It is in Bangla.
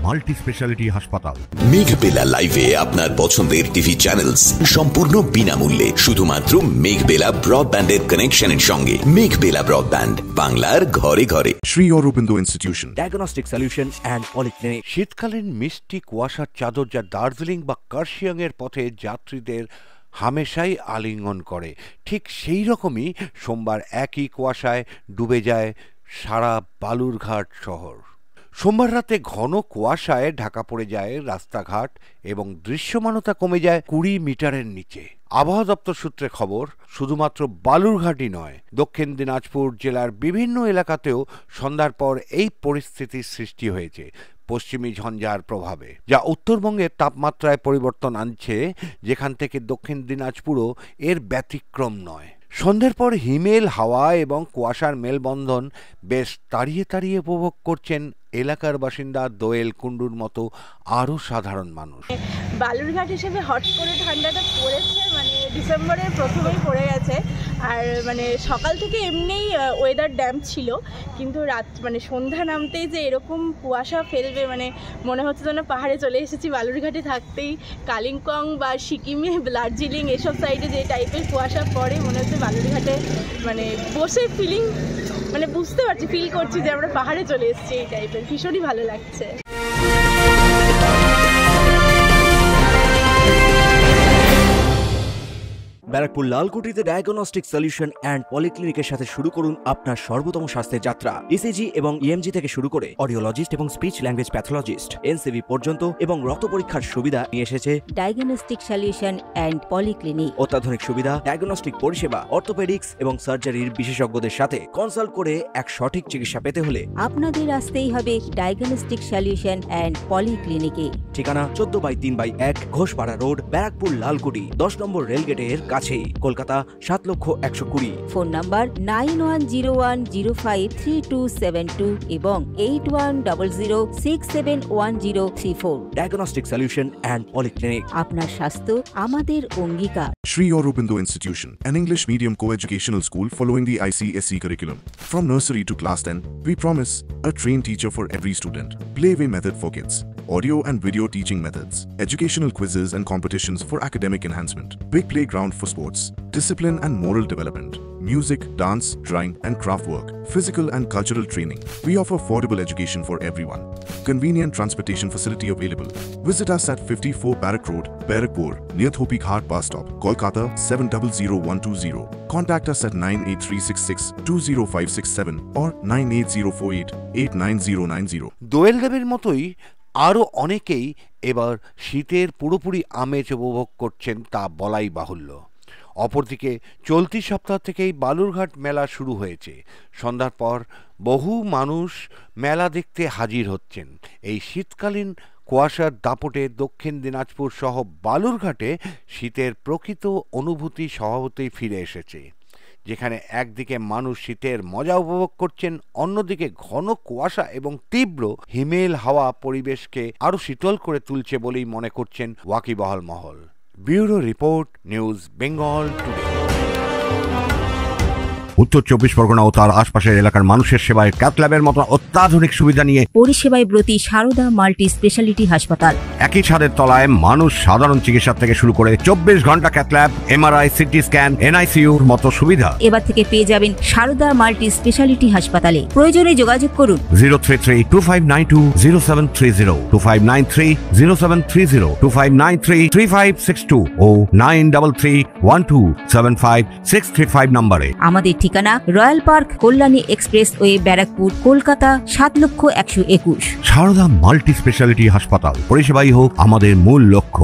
মাল্টি স্পেশালিটি হাসপাতাল। মেঘবেলা লাইভে আপনার পছন্দের টিভি চ্যানেলস সম্পূর্ণ বিনামূল্যে শুধুমাত্র মেঘবেলা ব্রডব্যান্ডের কানেকশনের সঙ্গে। মেঘবেলা ব্রডব্যান্ড, বাংলার ঘরে ঘরে। Sri Aurobindo Institution, diagnostic solution and polyclinic. শীতকালীন মিষ্টি কুয়াশার চাদর যা দার্জিলিং বা কার্শিয়াং এর পথে যাত্রীদের হামেশাই আলিঙ্গন করে, ঠিক সেই রকমই সোমবার একই কুয়াশায় ডুবে যায় সারা বালুরঘাট শহর। সোমবার রাতে ঘন কুয়াশায় ঢাকা পড়ে যায় রাস্তাঘাট এবং দৃশ্যমানতা কমে যায় 20 মিটারের নিচে। আবহাওয়া দপ্তর সূত্রে খবর, শুধুমাত্র বালুরঘাটই নয়, দক্ষিণ দিনাজপুর জেলার বিভিন্ন এলাকাতেও সন্ধ্যার পর এই পরিস্থিতির সৃষ্টি হয়েছে পশ্চিমী ঝঞ্ঝার প্রভাবে, যা উত্তরবঙ্গের তাপমাত্রায় পরিবর্তন আনছে, যেখান থেকে দক্ষিণ দিনাজপুরও এর ব্যতিক্রম নয়। সন্ধ্যের পর হিমেল হাওয়া এবং কুয়াশার মেলবন্ধন বেশ তাড়িয়ে তাড়িয়ে উপভোগ করছেন এলাকার বাসিন্দা দোয়েল কুণ্ডুর মতো আরও সাধারণ মানুষ। বালুরঘাট হিসেবে হট করে ঠান্ডাটা পড়েছে, মানে ডিসেম্বরের প্রথমেই পড়ে গেছে। আর মানে সকাল থেকে এমনিই ওয়েদার ড্যাম্প ছিল, কিন্তু রাত মানে সন্ধ্যা নামতেই যে এরকম কুয়াশা ফেলবে, মানে মনে হচ্ছে যেন পাহাড়ে চলে এসেছি। বালুরঘাটে থাকতেই কালিম্পং বা সিকিমে, দার্জিলিং এসব সাইডে যে টাইপের কুয়াশা পড়ে, মনে হচ্ছে বালুরঘাটে মানে বসে ফিলিং, মানে বুঝতে পারছি, ফিল করছি যে আমরা পাহাড়ে চলে এসেছি। এই টাইপের ভীষণই ভালো লাগছে। ব্যারাকপুর লালকুটিতে ডায়াগনস্টিক সলিউশন অ্যান্ড পলিক্লিনিকের সাথে শুরু করুন আপনার সর্বোত্তম স্বাস্থ্যের যাত্রা। ইসিজি এবং ইএমজি থেকে শুরু করে অডিওলজিস্ট এবং স্পিচ ল্যাঙ্গুয়েজ প্যাথোলজিস্ট, এনসিভি পর্যন্ত এবং রক্ত পরীক্ষার সুবিধা নিয়ে এসেছে ডায়াগনস্টিক সলিউশন অ্যান্ড পলিক্লিনিক। অত্যাধুনিক সুবিধা, ডায়াগনস্টিক পরিষেবা, অর্থোপেডিক্স এবং সার্জারির বিশেষজ্ঞদের সাথে কনসাল্ট করে এক সঠিক চিকিৎসা পেতে হলে আপনাদের আসতেই হবে ডায়াগনস্টিক সলিউশন অ্যান্ড পলিক্লিনিকে। ঠিকানা 14/3/1 ঘোষপাড়া রোড, ব্যারাকপুর লালকুটি, 10 নম্বর রেলগেটের কাছে, কলকাতা 7,20,020। ফোন নাম্বার 9101053272 এবং 8100671034। Diagnostic solution and polyclinic. আপনার স্বাস্থ্য আমাদের অঙ্গীকার। Sri Aurobindo Institution, an English medium co-educational school following the ICSE curriculum. From nursery to class 10, we promise a trained teacher for every student. Playway method for kids, audio and video teaching methods, educational quizzes and competitions for academic enhancement, big playground for sports, discipline and moral development, music, dance, drawing and craft work, physical and cultural training. We offer affordable education for everyone. Convenient transportation facility available. Visit us at 54 Barrack Road, Barakpur, near Thopi Ghat bus stop, Kolkata 700120. Contact us at 98366-20567 or 98048-89090. দোয়েল দেবের মতোই আরও অনেকেই এবার শীতের পুরোপুরি আমেজ উপভোগ করছেন, তা বলাই বাহুল্য। অপরদিকে চলতি সপ্তাহ থেকেই বালুরঘাট মেলা শুরু হয়েছে। সন্ধ্যার পর বহু মানুষ মেলা দেখতে হাজির হচ্ছেন। এই শীতকালীন কুয়াশার দাপটে দক্ষিণ দিনাজপুর সহ বালুরঘাটে শীতের প্রকৃত অনুভূতি স্বভাবতই ফিরে এসেছে, যেখানে একদিকে মানুষ শীতের মজা উপভোগ করছেন, অন্যদিকে ঘন কুয়াশা এবং তীব্র হিমেল হাওয়া পরিবেশকে আরও শীতল করে তুলছে বলেই মনে করছেন ওয়াকিবহাল মহল। Bureau report, news Bengal today. উত্তর 24 পরগনা ও তার আশপাশের এলাকার মানুষের সেবায় ক্যাথ ল্যাবের মতো অত্যাধুনিক সুবিধা নিয়ে পরিষেবায় ব্রতী সারদা মাল্টি স্পেশালিটি হাসপাতাল। একই ছাদের তলায় মানুষ সাধারণ চিকিৎসা থেকে শুরু করে 24 ঘন্টা cath lab, MRI, CT scan, এনআইসিইউর মতো সুবিধা এবার থেকে পেয়ে যাবেন সারদা মাল্টি স্পেশালিটি হাসপাতালে। প্রয়োজনে যোগাযোগ করুন 033-2592-0730, 2593-0730, 2593-3562 ও 9331275635 নম্বরে। আমাদের ঠিকানা Royal Park, Kalyani expressway, Barrackpore, Kolkata 7,121,000। Sarada multi speciality হাসপাতাল, পরিষেবাই হোক আমাদের মূল লক্ষ্য।